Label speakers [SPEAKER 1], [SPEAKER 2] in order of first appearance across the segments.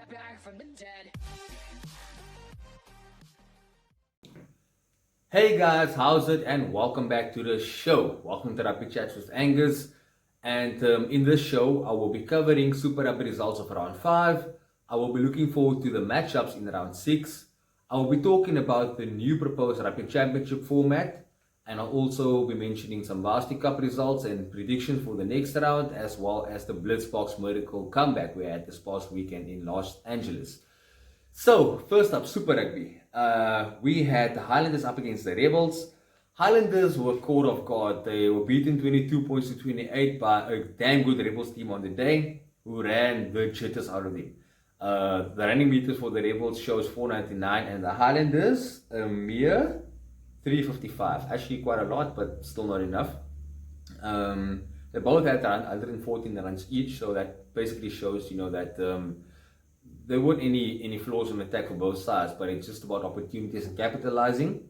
[SPEAKER 1] back from the dead.
[SPEAKER 2] Hey guys, how's it? And welcome back to the show. Welcome to Rugby Chats with Angus. And in this show, I will be covering Super Rugby results of round 5. I will be looking forward to the matchups in round 6. I will be talking about the new proposed Rugby Championship format. And I'll also be mentioning some Varsity Cup results and predictions for the next round, as well as the Blitzboks miracle comeback we had this past weekend in Los Angeles. So, first up, Super Rugby. We had the Highlanders up against the Rebels. Highlanders were caught off guard. They were beaten 22 points to 28 by a damn good Rebels team on the day, who ran the jitters out of them. The running meters for the Rebels shows 499 and the Highlanders a mere 355. Actually quite a lot, but still not enough. They both had around 114 runs each, so that basically shows, that there weren't any flaws in attack for both sides, but it's just about opportunities and capitalizing.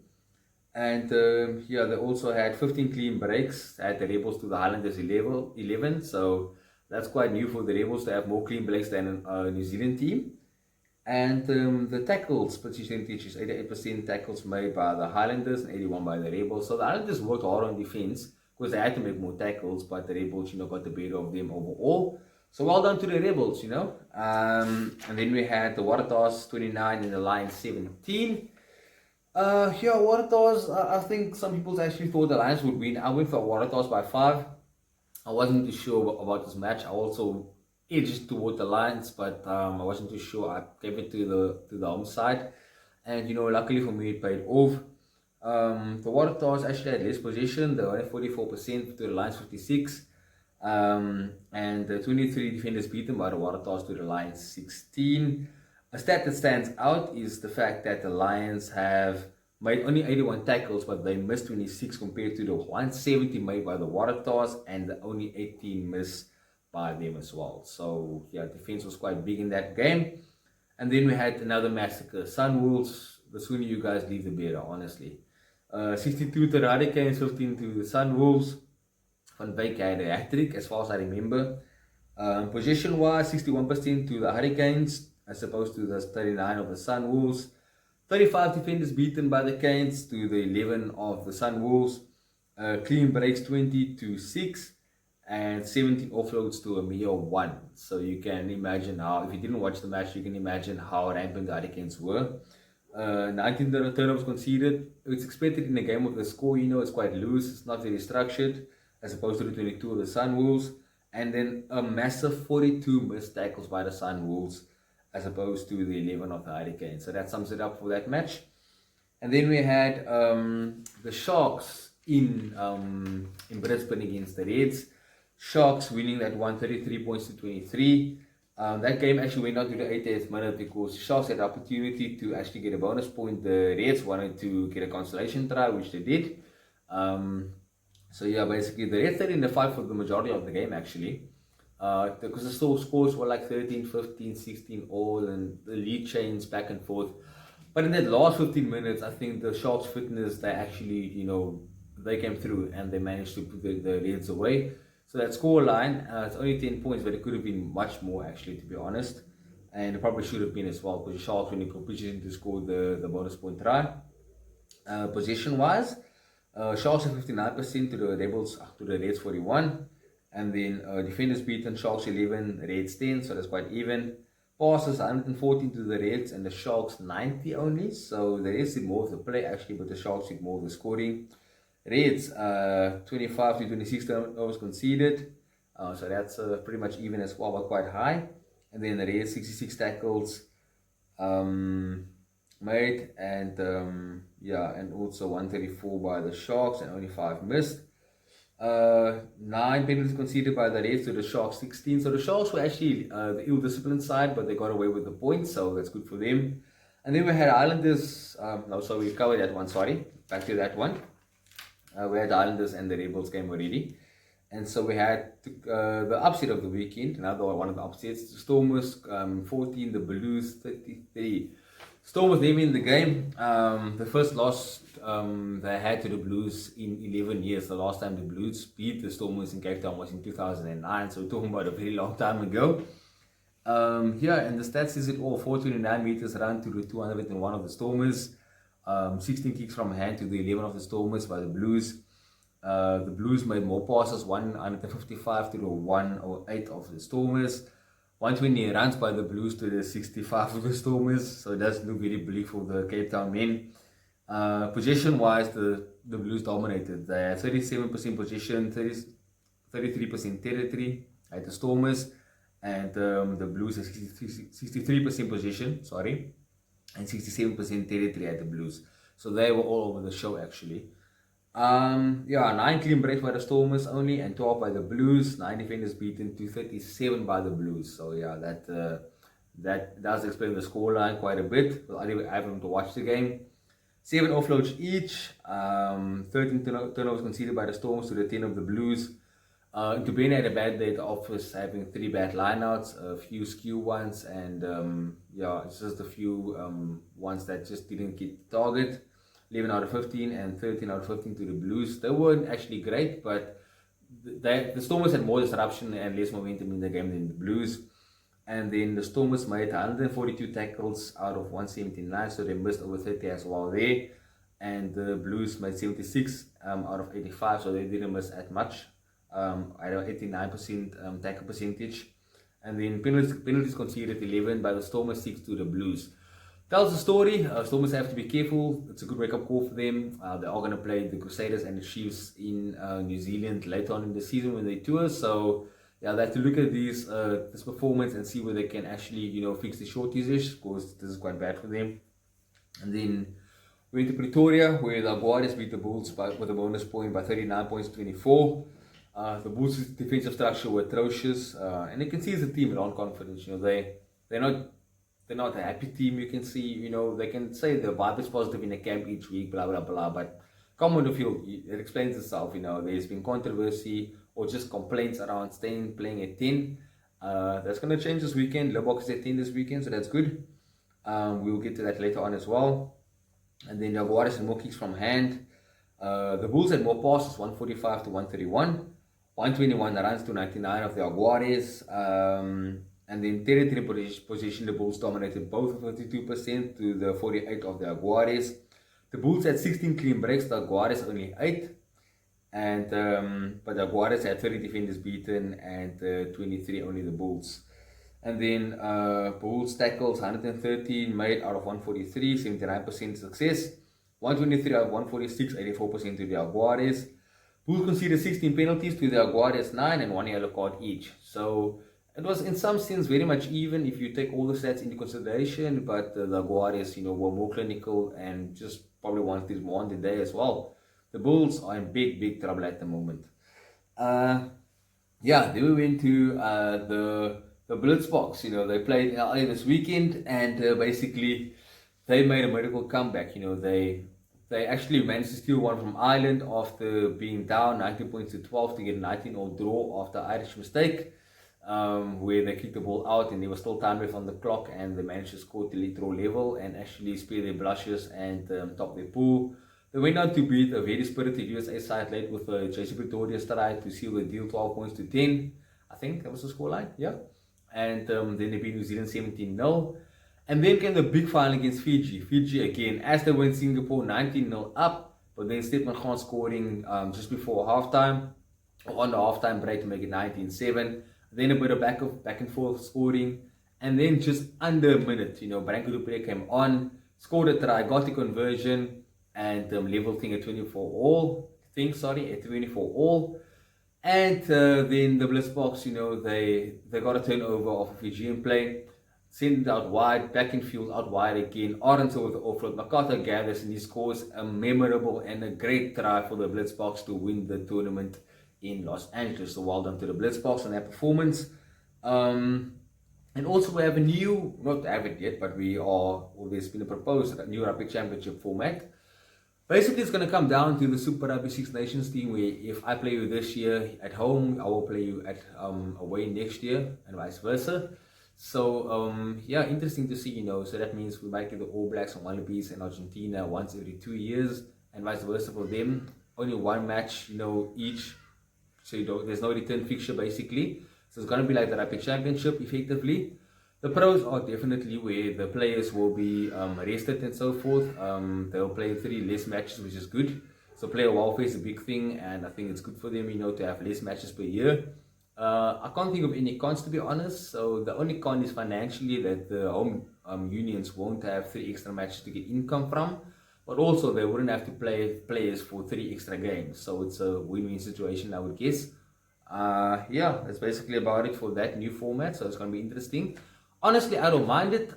[SPEAKER 2] And they also had 15 clean breaks at the Rebels to the Highlanders 11, so that's quite new for the Rebels to have more clean breaks than a New Zealand team. And the tackles percentage is 88% tackles made by the Highlanders and 81 by the Rebels. So the Highlanders worked hard on defense because they had to make more tackles, but the Rebels, got the better of them overall. So well done to the Rebels, And then we had the Waratahs 29 and the Lions 17. Waratahs, I think some people actually thought the Lions would win. I went for Waratahs by 5. I wasn't too sure about this match. I also edged toward the Lions, but I wasn't too sure. I gave it to the home side, and luckily for me, it paid off. The Waratahs actually had less possession. They were 44% to the Lions 56, and the 23 defenders beaten by the Waratahs to the Lions 16. A stat that stands out is the fact that the Lions have made only 81 tackles, but they missed 26 compared to the 170 made by the Waratahs and the only 18 missed by them as well. So defense was quite big in that game. And then we had another massacre. Sunwolves, the sooner you guys leave the better, honestly. 62 to the Hurricanes, 15 to the Sunwolves. Van Beek had a hat-trick as far as I remember. Possession wise, 61% to the Hurricanes as opposed to the 39 of the Sunwolves. 35 defenders beaten by the Canes to the 11 of the Sunwolves. Clean breaks 20 to 6. And 17 offloads to a mere 1. So you can imagine how, if you didn't watch the match, you can imagine how rampant the Hurricanes were. 19 turnovers conceded. It's expected in a game of the score, it's quite loose. It's not very structured, as opposed to the 22 of the Sunwolves. And then a massive 42 missed tackles by the Sunwolves, as opposed to the 11 of the Hurricanes. So that sums it up for that match. And then we had the Sharks in Brisbane against the Reds. Sharks winning that 133 points to 23. That game actually went on to the 80th minute because Sharks had the opportunity to actually get a bonus point. The Reds wanted to get a consolation try, which they did. Basically the Reds stayed in the fight for the majority of the game actually. Because the scores were like 13, 15, 16 all, and the lead chains back and forth. But in that last 15 minutes, I think the Sharks' fitness, they actually, they came through and they managed to put the Reds away. So that score line, it's only 10 points, but it could have been much more actually, to be honest. And it probably should have been as well, because the Sharks were in a competition to score the bonus point try. Possession-wise, Sharks have 59% to the Rebels, to the Reds 41. And then defenders beaten, Sharks 11, Reds 10, so that's quite even. Passes 114 to the Reds and the Sharks 90 only. So the Reds did more of the play actually, but the Sharks did more of the scoring. Reds 25 to 26 turnovers conceded, so that's pretty much even as well, but quite high. And then the Reds 66 tackles made, and and also 134 by the Sharks and only 5 missed. 9 penalties conceded by the Reds to the Sharks 16. So the Sharks were actually the ill-disciplined side, but they got away with the points, so that's good for them. And then we had Islanders. We covered that one. Sorry, back to that one. We had the Islanders and the Rebels game already. And so we had the upset of the weekend, another one of the upsets. The Stormers 14, the Blues 33. Storm was never in the game. The first loss they had to the Blues in 11 years. The last time the Blues beat the Stormers in Cape Town was in 2009. So we're talking about a very long time ago. Here, and the stats says it all: 429 meters run to the 201 of the Stormers, 16 kicks from hand to the 11 of the Stormers by the Blues. The Blues made more passes, 155 to the 108 of the Stormers. 120 runs by the Blues to the 65 of the Stormers. So it does look very bleak for the Cape Town men. Possession-wise, the Blues dominated. They had 37% possession, 33% territory at the Stormers, and the Blues had 63% possession, and 67% territory at the Blues. So they were all over the show actually. 9 clean breaks by the Stormers only, and 12 by the Blues. 9 defenders beaten to 37 by the Blues. So yeah, that does explain the scoreline quite a bit. I haven't to watch the game. 7 offloads each. 13 turnovers conceded by the Stormers to the 10 of the Blues. Dubene had a bad day at the office, having 3 bad lineouts, a few skew ones, and it's just a few ones that just didn't get the target. 11 out of 15 and 13 out of 15 to the Blues. They weren't actually great, but the Stormers had more disruption and less momentum in the game than the Blues. And then the Stormers made 142 tackles out of 179, so they missed over 30 as well there. And the Blues made 76 out of 85, so they didn't miss as much. I know 89% tackle percentage. And then penalties conceded 11 by the Stormers, 6 to the Blues. Tells the story. Stormers have to be careful. It's a good wake-up call for them. They are going to play the Crusaders and the Chiefs in New Zealand later on in the season when they tour. So yeah, they have to look at this performance and see where they can actually fix the shortages, because this is quite bad for them. And then we went to Pretoria, where the Jaguars beat the Bulls with a bonus point by 39 points to 24. The Bulls' defensive structure were atrocious, and you can see as a team around confidence. They're not a happy team. You can see, they can say the vibe is positive in the camp each week, blah blah blah. But come on the field, it explains itself. There's been controversy or just complaints around playing at 10. That's gonna change this weekend. Blitzboks is at 10 this weekend, so that's good. We'll get to that later on as well. And then the Jaguars had more kicks from hand. The Bulls had more passes, 145 to 131. 121 runs to 99 of the Jaguars. And then territory position, the Bulls dominated both 52% to the 48 of the Jaguars. The Bulls had 16 clean breaks, the Jaguars only 8. And but the Jaguars had 30 defenders beaten and 23 only the Bulls. And then Bulls tackles 113 made out of 143, 79% success. 123 out of 146, 84% to the Jaguars. Bulls conceded 16 penalties to the Jaguars 9 and 1 yellow card each. So it was in some sense very much even if you take all the stats into consideration, but the Jaguars, were more clinical and just probably wanted more on the day as well. The Bulls are in big trouble at the moment. Then we went to the Blitzboks. They played in LA this weekend, and basically they made a miracle comeback. They actually managed to steal one from Ireland after being down 19 points to 12 to get a 19-all draw after Irish mistake. Where they kicked the ball out and there was still time left on the clock, and they managed to score to elite draw level and actually spare their blushes and top their pool. They went on to beat a very spirited USA side led with a JC Pretoria strike to seal the deal 12 points to 10. I think that was the scoreline, yeah. And then they beat New Zealand 17-0. And then came the big final against Fiji. Fiji again, as they went Singapore 19-0 up, but then Stephen Khan scoring just before halftime, or on the halftime break to make it 19-7. Then a bit of back and forth scoring, and then just under a minute, Branko Dupre came on, scored a try, got the conversion, and leveled thing at 24 all. At 24 all. And then the Blitzboks, they got a turnover off a Fijian play, sent it out wide, back in field, out wide again. Arendse with the offload. Makata gathers and he scores a memorable and a great try for the Blitzboks to win the tournament in Los Angeles. So well done to the Blitzboks on that performance. And also we have a new, not have it yet, but there's been a proposed new Rugby Championship format. Basically, it's going to come down to the Super Rugby Six Nations team, where if I play you this year at home, I will play you at away next year, and vice versa. So interesting to see, so that means we might get the All Blacks and Wallabies and Argentina once every 2 years, and vice versa for them. Only one match, each. So there's no return fixture basically. So it's going to be like the Rugby Championship effectively. The pros are definitely where the players will be rested and so forth. They'll play 3 less matches, which is good. So player welfare is a big thing, and I think it's good for them, to have less matches per year. I can't think of any cons, to be honest. So the only con is financially, that the home unions won't have 3 extra matches to get income from, but also they wouldn't have to play players for 3 extra games. So it's a win-win situation, I would guess. Yeah, that's basically about it for that new format. So it's going to be interesting. Honestly, I don't mind it.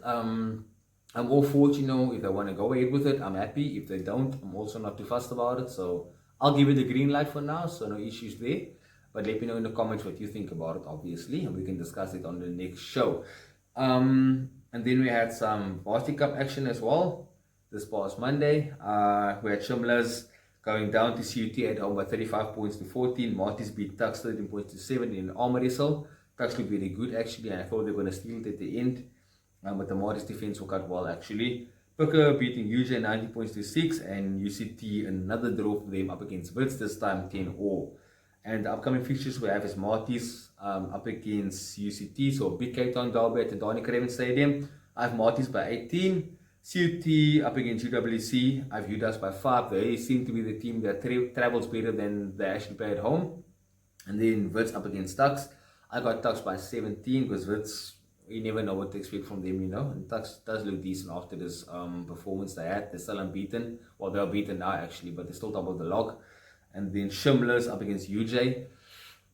[SPEAKER 2] I'm all for it, if they want to go ahead with it, I'm happy. If they don't, I'm also not too fussed about it. So I'll give it the green light for now, so no issues there. But let me know in the comments what you think about it, obviously, and we can discuss it on the next show. And then we had some Varsity Cup action as well this past Monday. We had Shimla's going down to CUT at home by 35 points to 14. Marty's beat Tuks 13 points to 7 in an arm wrestle. Tuks looked very good actually, and I thought they were going to steal it at the end. But the Marty's defense worked out well actually. Picker beating UJ 90 points to 6, and UCT another draw for them up against Wits, this time 10-all. And the upcoming fixtures we have is Marty's up against UCT, so big Cape Town derby at the Donny Craven Stadium. I have Marty's by 18. CUT up against UWC. I have UDAS by 5. They seem to be the team that travels better than they actually play at home. And then Wits up against Tuks. I got Tuks by 17 because Wits, you never know what to expect from them, And Tuks does look decent after this performance they had. They're still unbeaten. Well, they're beaten now actually, but they're still top of the log. And then Shimla's up against UJ.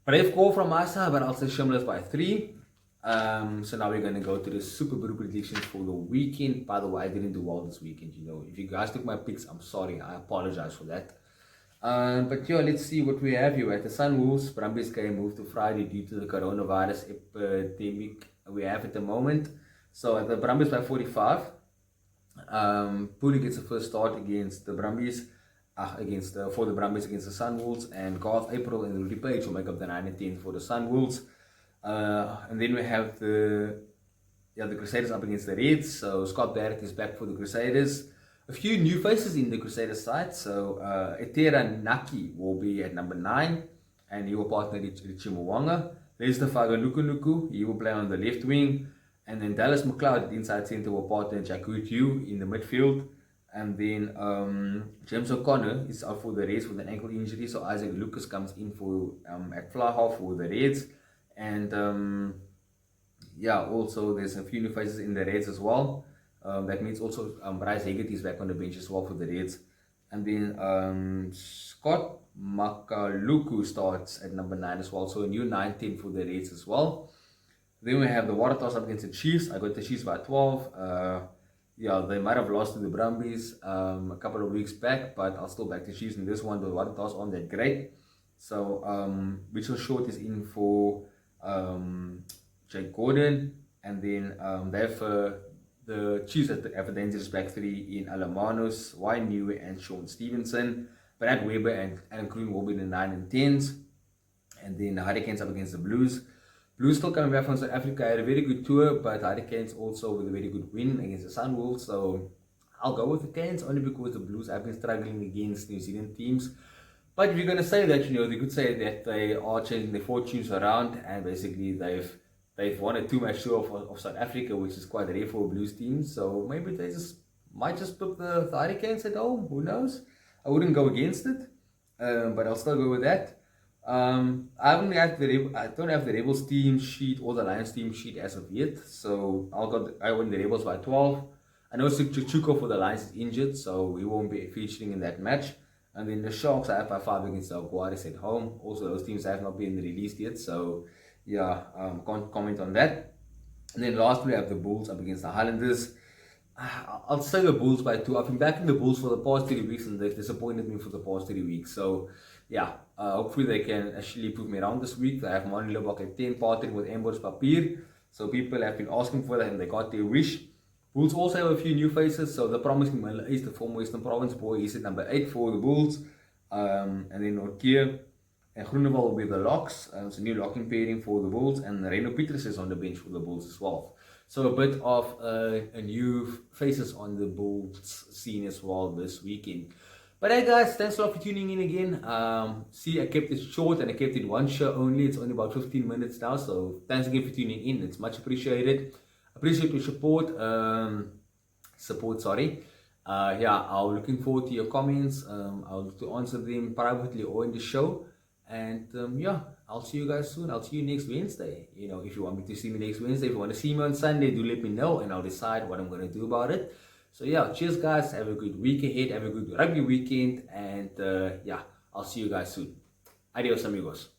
[SPEAKER 2] Brave call from my side, but I'll say Shimla's by 3. So now we're going to go to the Super Bowl predictions for the weekend. By the way, I didn't do well this weekend, If you guys took my picks, I'm sorry. I apologize for that. But yeah, let's see what we have here. At the Sunwolves, Brumbies game moved to Friday due to the coronavirus epidemic we have at the moment. So at the Brumbies by 45. Puri gets the first start against the Brumbies. For the Brumbies against the Sunwolves, and Garth April and Rudy Page will make up the 9 and 10 for the Sunwolves. And then we have the Crusaders up against the Reds. So Scott Barrett is back for the Crusaders. A few new faces in the Crusaders side. So Etera Naki will be at number 9, and he will partner Richie Mwanga. Lester Fagalukunuku, he will play on the left wing. And then Dallas McLeod, the inside centre, will partner Jakut Yu in the midfield. And then James O'Connor is out for the Reds with an ankle injury, so Isaac Lucas comes in for at fly half for the Reds. And also there's a few new faces in the Reds as well. That means also Bryce Hegarty is back on the bench as well for the Reds. And then Scott Makaluku starts at number 9 as well, so a new 9-10 for the Reds as well. Then we have the Waratahs up against the Chiefs. I got the Chiefs by 12. They might have lost to the Brumbies a couple of weeks back, but I'll still back the Chiefs in this one. The Waratahs aren't that great. So Mitchell Short is in for Jake Gordon, and then they have the Chiefs have a dangerous back 3 in Alamanos, Wayne New and Sean Stevenson. Brad Weber and Alan Kroon will be in the 9 and 10s. And then the Hurricanes up against the Blues. Blues still coming back from South Africa, had a very good tour, but Hurricanes also with a very good win against the Sunwolves. So I'll go with the Canes only because the Blues have been struggling against New Zealand teams. But if you're going to say that, they could say that they are changing their fortunes around, and basically they've won a 2-match tour of South Africa, which is quite rare for a Blues team. So maybe they might just put the Hurricanes at home. Who knows? I wouldn't go against it, but I'll still go with that. I don't have the Rebels team sheet or the Lions team sheet as of yet, so I win the Rebels by 12. I know Chuchuko for the Lions is injured, so he won't be featuring in that match. And then the Sharks I have by 5 against the Jaguars at home. Also, those teams have not been released yet, so can't comment on that. And then lastly, we have the Bulls up against the Highlanders. I'll say the Bulls by 2. I've been backing the Bulls for the past 3 weeks, and they've disappointed me for the past 3 weeks. So hopefully they can actually prove me around this week. I have Manu Lebak at 10, partnering with Embos Papier. So people have been asking for that, and they got their wish. Bulls also have a few new faces. So the promising Miller is the former Western Province boy. He's at number 8 for the Bulls. And then Norkeer and Groenewald will be the locks. It's a new locking pairing for the Bulls. And Reno Peters is on the bench for the Bulls as well. So a bit of a new faces on the Bulls scene as well this weekend. But hey guys, thanks a lot for tuning in again. I kept it short and I kept it one show only. It's only about 15 minutes now. So thanks again for tuning in. It's much appreciated. appreciate your support, sorry. Yeah, I'm looking forward to your comments. I'll look to answer them privately or in the show. And yeah, I'll see you guys soon. I'll see you next Wednesday. You know, if you want me to see me next Wednesday, if you want to see me on Sunday, do let me know and I'll decide what I'm going to do about it. So yeah, cheers guys. Have a good week ahead. Have a good rugby weekend. And yeah, I'll see you guys soon. Adios amigos.